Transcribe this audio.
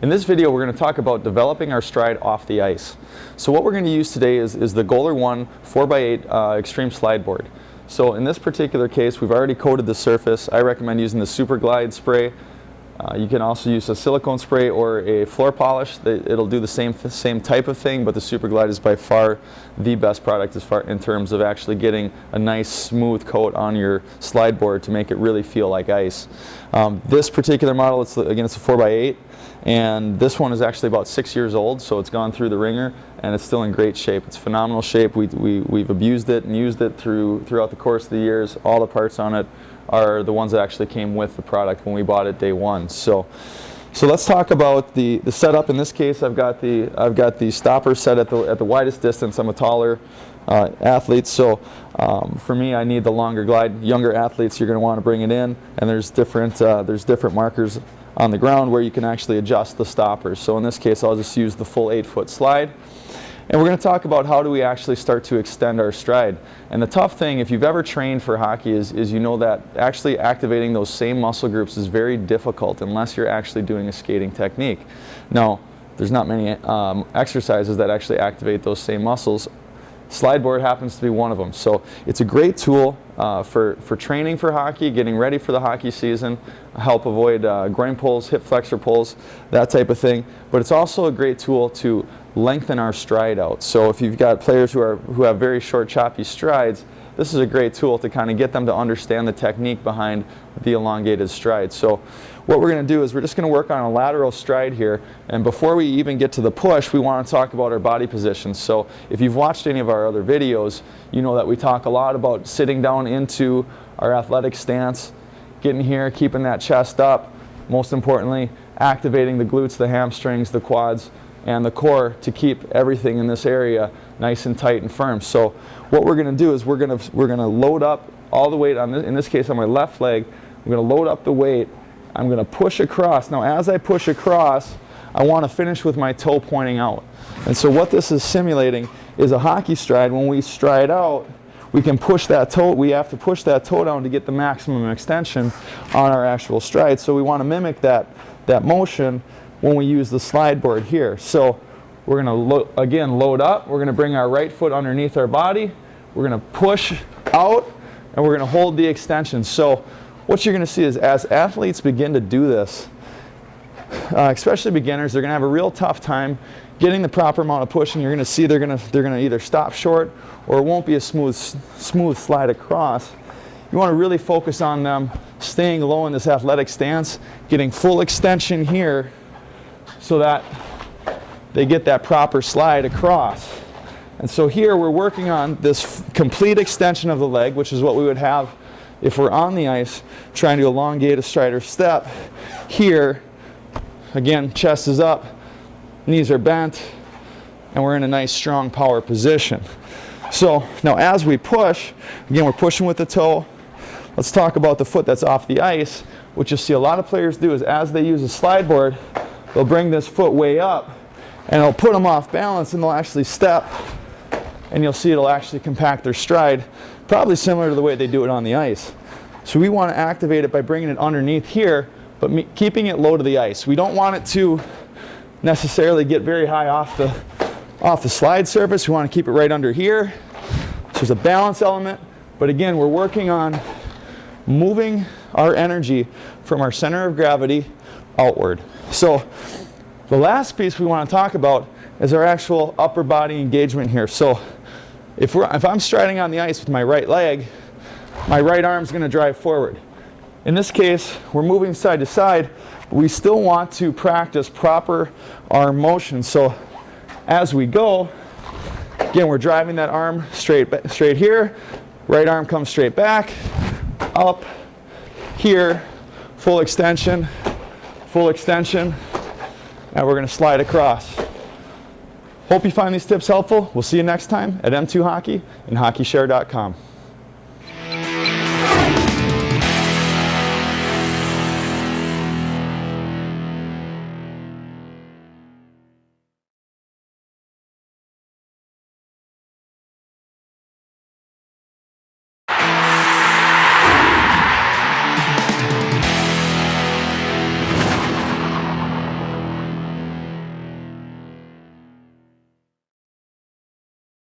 In this video, we're going to talk about developing our stride off the ice. So what we're going to use today is the Goaler 1 4x8 Extreme Slide Board. So in this particular case, we've already coated the surface. I recommend using the Super Glide spray. You can also use a silicone spray or a floor polish. It'll do the same type of thing, but the Super Glide is by far the best product in terms of actually getting a nice smooth coat on your slide board to make it really feel like ice. This particular model, it's a 4x8, and this one is actually about 6 years old, so it's gone through the ringer and it's still in great shape. It's phenomenal shape. We've abused it and used it throughout the course of the years. All the parts on it are the ones that actually came with the product when we bought it day one. So let's talk about the setup. In this case, I've got the stopper set at the widest distance. I'm a taller athlete, so for me, I need the longer glide. Younger athletes, you're going to want to bring it in, and there's different markers on the ground where you can actually adjust the stoppers. So in this case, I'll just use the full 8-foot slide. And we're going to talk about how do we actually start to extend our stride. And the tough thing, if you've ever trained for hockey, is you know that actually activating those same muscle groups is very difficult unless you're actually doing a skating technique. Now, there's not many exercises that actually activate those same muscles. Slide board happens to be one of them. So it's a great tool for training for hockey, getting ready for the hockey season, help avoid groin pulls, hip flexor pulls, that type of thing. But it's also a great tool to lengthen our stride out. So if you've got players who have very short, choppy strides, this is a great tool to kind of get them to understand the technique behind the elongated stride. So what we're going to do is we're just going to work on a lateral stride here, and before we even get to the push, we want to talk about our body positions. So if you've watched any of our other videos, you know that we talk a lot about sitting down into our athletic stance, getting here, keeping that chest up, most importantly, activating the glutes, the hamstrings, the quads, and the core to keep everything in this area nice and tight and firm. So what we're going to do is we're going to load up all the weight on this, in this case on my left leg. I'm going to load up the weight. I'm going to push across. Now as I push across, I want to finish with my toe pointing out. And so what this is simulating is a hockey stride. When we stride out, we can push that toe. We have to push that toe down to get the maximum extension on our actual stride. So we want to mimic that motion when we use the slide board here. So we're going to again load up. We're going to bring our right foot underneath our body. We're going to push out, and we're going to hold the extension. So what you're going to see is as athletes begin to do this, especially beginners, they're going to have a real tough time getting the proper amount of pushing. You're going to see they're going to either stop short or it won't be a smooth slide across. You want to really focus on them staying low in this athletic stance, getting full extension here, so that they get that proper slide across. And so here we're working on this complete extension of the leg, which is what we would have if we're on the ice trying to elongate a stride or step. Here, again, chest is up, knees are bent, and we're in a nice strong power position. So now as we push, again, we're pushing with the toe. Let's talk about the foot that's off the ice. What you'll see a lot of players do is as they use a slide board, they'll bring this foot way up and it'll put them off balance, and they'll actually step, and you'll see it'll actually compact their stride, probably similar to the way they do it on the ice. So we want to activate it by bringing it underneath here, but keeping it low to the ice. We don't want it to necessarily get very high off the slide surface. We want to keep it right under here. So there's a balance element, but again, we're working on moving our energy from our center of gravity outward. So the last piece we want to talk about is our actual upper body engagement here. So if I'm striding on the ice with my right leg, my right arm's going to drive forward. In this case, we're moving side to side, but we still want to practice proper arm motion. So as we go, again, we're driving that arm straight here, right arm comes straight back, up, here, full extension, and we're going to slide across. Hope you find these tips helpful. We'll see you next time at M2 Hockey and HockeyShare.com.